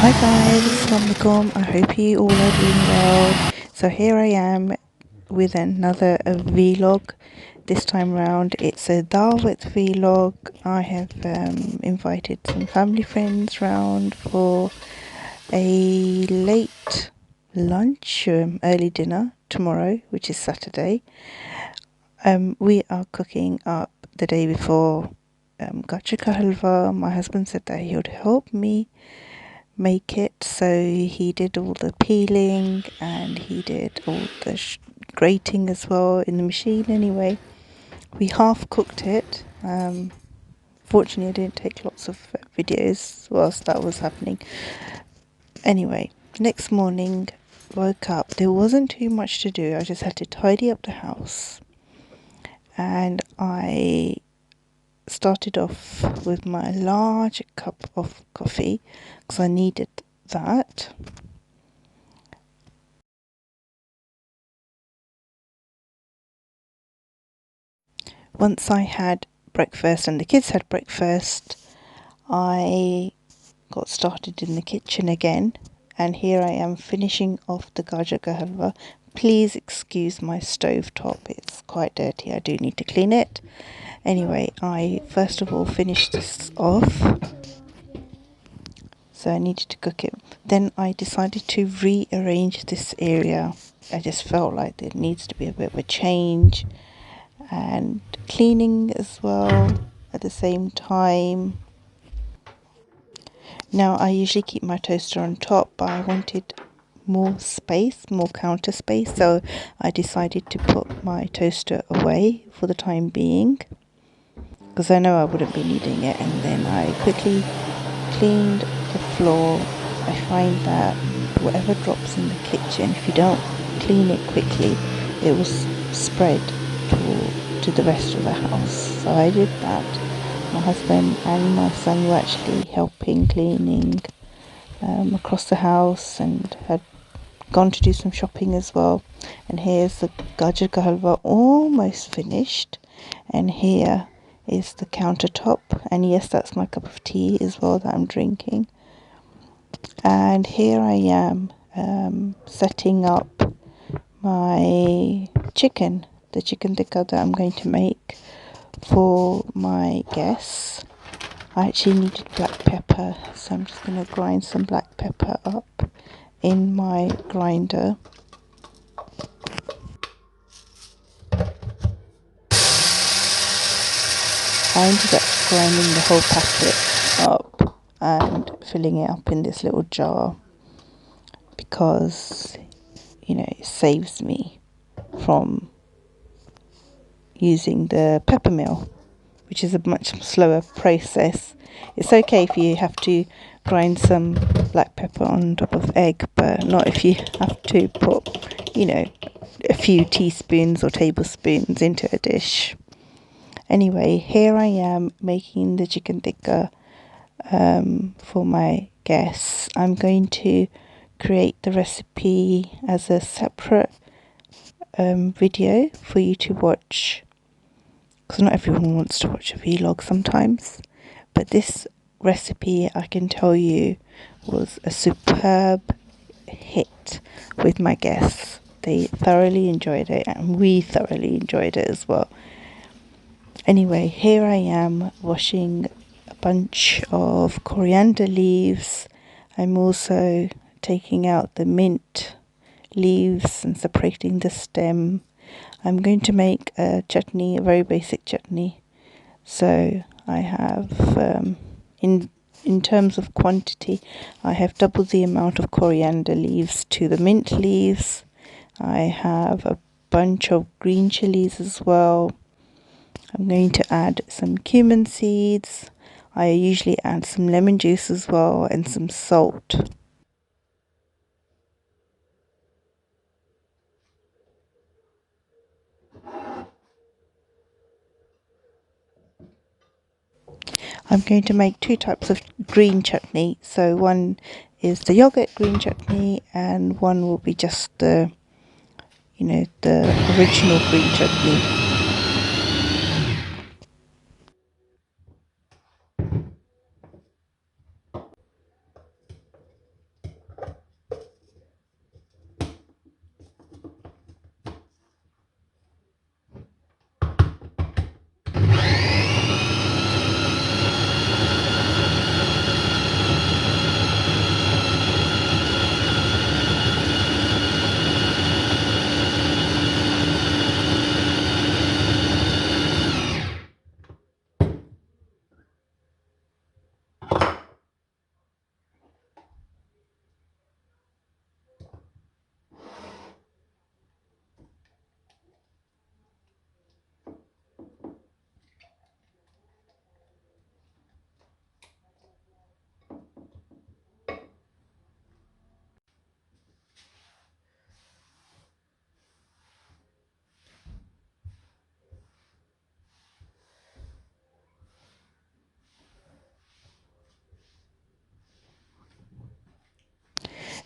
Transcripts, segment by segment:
Hi guys, Assalamualaikum. I hope you all are doing well. So here I am with another vlog. This time round it's a Dawat vlog. I have invited some family friends round for a late lunch, early dinner tomorrow, which is Saturday. We are cooking up the day before Gajjar Halwa. My husband said that he would help me make it, so he did all the peeling and he did all the grating as well in the machine. Anyway, we half cooked it. Fortunately I didn't take lots of videos whilst that was happening. Anyway, next morning, woke up, there wasn't too much to do. I just had to tidy up the house, and I started off with my large cup of coffee because I needed that. Once I had breakfast and the kids had breakfast, I got started in the kitchen again, and here I am finishing off the Gajjar Halwa. Please excuse my stove top, it's quite dirty, I do need to clean it. Anyway, I first of all finished this off, so I needed to cook it. Then I decided to rearrange this area. I just felt like there needs to be a bit of a change, and cleaning as well at the same time. Now I usually keep my toaster on top, but I wanted more space, more counter space, so I decided to put my toaster away for the time being because I know I wouldn't be needing it. And then I quickly cleaned the floor. I find that whatever drops in the kitchen, if you don't clean it quickly, it will spread to the rest of the house. So I did that. My husband and my son were actually helping cleaning across the house, and had gone to do some shopping as well. And here's the Gajjar Halwa almost finished, and here is the countertop, and yes, that's my cup of tea as well that I'm drinking. And here I am setting up my chicken, the chicken tikka that I'm going to make for my guests. I actually needed black pepper, so I'm just going to grind some black pepper up in my grinder. I ended up grinding the whole packet up and filling it up in this little jar because, you know, it saves me from using the pepper mill, which is a much slower process. It's okay if you have to grind some black pepper on top of egg, but not if you have to put, you know, a few teaspoons or tablespoons into a dish. Anyway, here I am making the chicken tikka for my guests. I'm going to create the recipe as a separate video for you to watch, because not everyone wants to watch a vlog sometimes. But this recipe, I can tell you, was a superb hit with my guests. They thoroughly enjoyed it, and we thoroughly enjoyed it as well. Anyway, here I am washing a bunch of coriander leaves. I'm also taking out the mint leaves and separating the stem. I'm going to make a chutney, a very basic chutney. So I have, in terms of quantity, I have double the amount of coriander leaves to the mint leaves. I have a bunch of green chilies as well. I'm going to add some cumin seeds. I usually add some lemon juice as well, and some salt. I'm going to make two types of green chutney. So one is the yogurt green chutney, and one will be just the, you know, the original green chutney.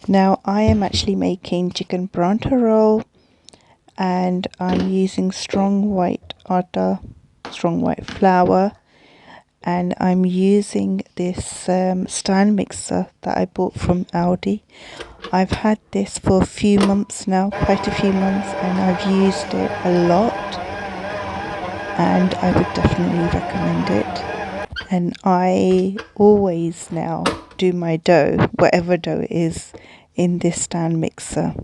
Now I am actually making chicken paratha roll, and I'm using strong white atta, strong white flour, and I'm using this stand mixer that I bought from Aldi. I've had this for a few months now, quite a few months, and I've used it a lot, and I would definitely recommend it. And I always now do my dough, whatever dough it is, in this stand mixer.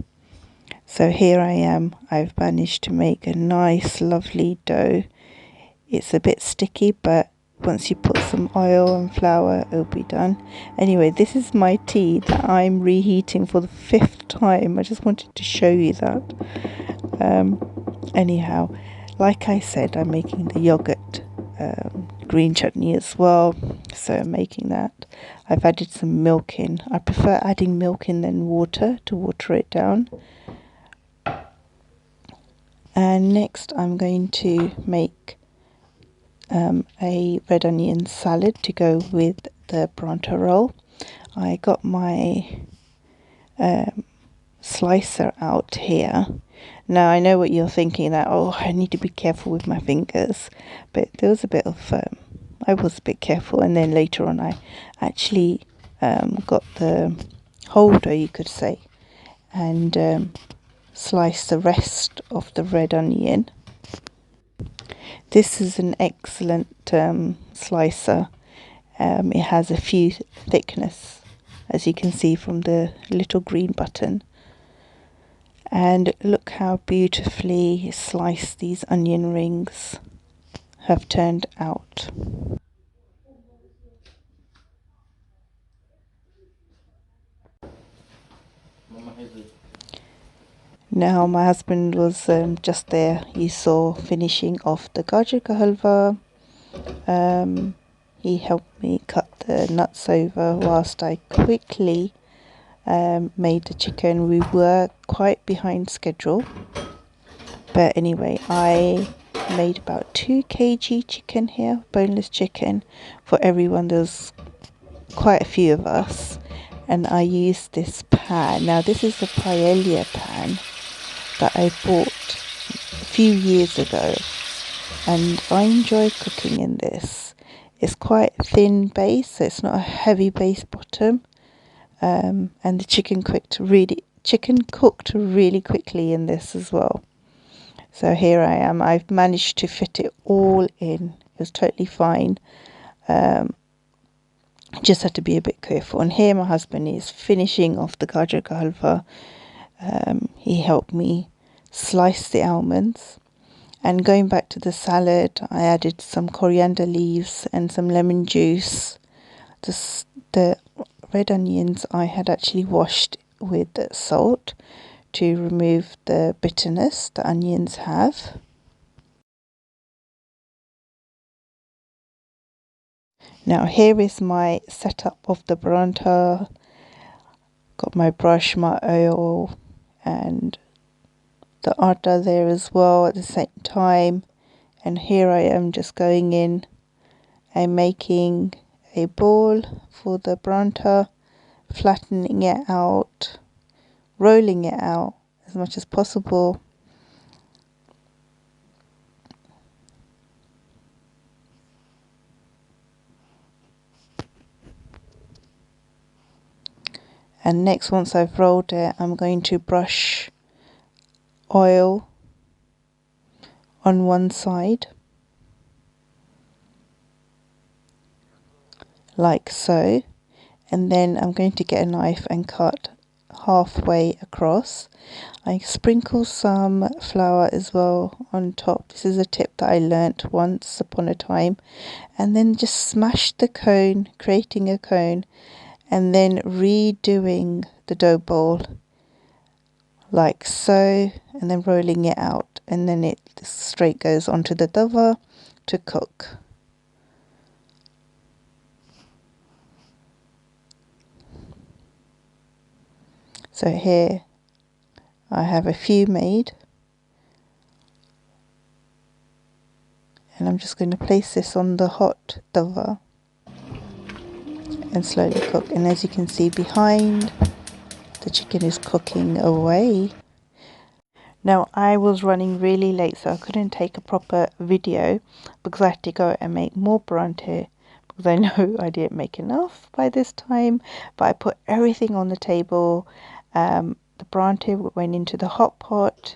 So here I am, I've managed to make a nice lovely dough. It's a bit sticky, but once you put some oil and flour, it'll be done. Anyway, this is my tea that I'm reheating for the 5th time. I just wanted to show you that. Anyhow, like I said, I'm making the yogurt green chutney as well, so I'm making that. I've added some milk in. I prefer adding milk in than water to water it down. And next I'm going to make a red onion salad to go with the Pronto roll. I got my slicer out here. Now I know what you're thinking, that oh, I need to be careful with my fingers, but there was a bit of I was a bit careful, and then later on I actually got the holder, you could say, and sliced the rest of the red onion. This is an excellent slicer. It has a few thickness, as you can see from the little green button. And look how beautifully sliced these onion rings have turned out. Now my husband was just there, you saw, finishing off the Gajjar Halwa. He helped me cut the nuts over whilst I quickly made the chicken. We were quite behind schedule, but anyway, I made about 2 kg chicken here, boneless chicken, for everyone. There's quite a few of us, and I used this pan. Now this is a paella pan that I bought a few years ago, and I enjoy cooking in this. It's quite thin base, so it's not a heavy base bottom, and the chicken cooked really quickly in this as well. So here I am. I've managed to fit it all in. It was totally fine. Just had to be a bit careful. And here my husband is finishing off the Gajjar Halwa. He helped me slice the almonds. And going back to the salad, I added some coriander leaves and some lemon juice. The red onions I had actually washed with salt to remove the bitterness the onions have. Now here is my setup of the paratha. Got my brush, my oil, and the atta there as well at the same time. And here I am just going in and making a ball for the paratha, flattening it out, rolling it out as much as possible. And next, once I've rolled it, I'm going to brush oil on one side, like so, and then I'm going to get a knife and cut halfway across. I sprinkle some flour as well on top. This is a tip that I learnt once upon a time. And then just smash the cone, creating a cone, and then redoing the dough ball like so, and then rolling it out, and then it straight goes onto the tawa to cook. So here I have a few made, and I'm just going to place this on the hot tawa and slowly cook. And as you can see behind, the chicken is cooking away. Now I was running really late, so I couldn't take a proper video because I had to go and make more Pronto because I know I didn't make enough by this time. But I put everything on the table. The Pronto went into the hot pot,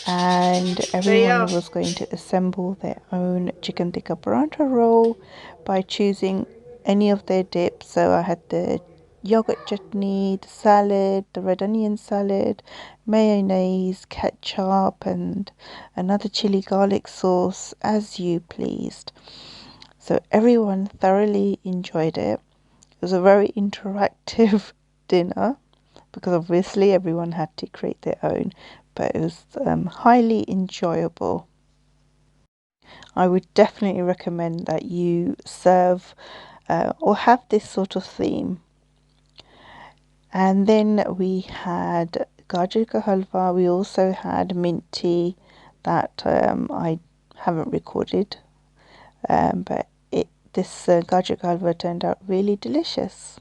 and everyone was going to assemble their own chicken tikka Pronto roll by choosing any of their dips. So I had the yogurt chutney, the salad, the red onion salad, mayonnaise, ketchup, and another chili garlic sauce, as you pleased. So everyone thoroughly enjoyed it. It was a very interactive dinner because obviously everyone had to create their own, but it was highly enjoyable. I would definitely recommend that you serve or have this sort of theme. And then we had Gajjar ka halwa. We also had mint tea that I haven't recorded, but this Gajjar ka halwa turned out really delicious.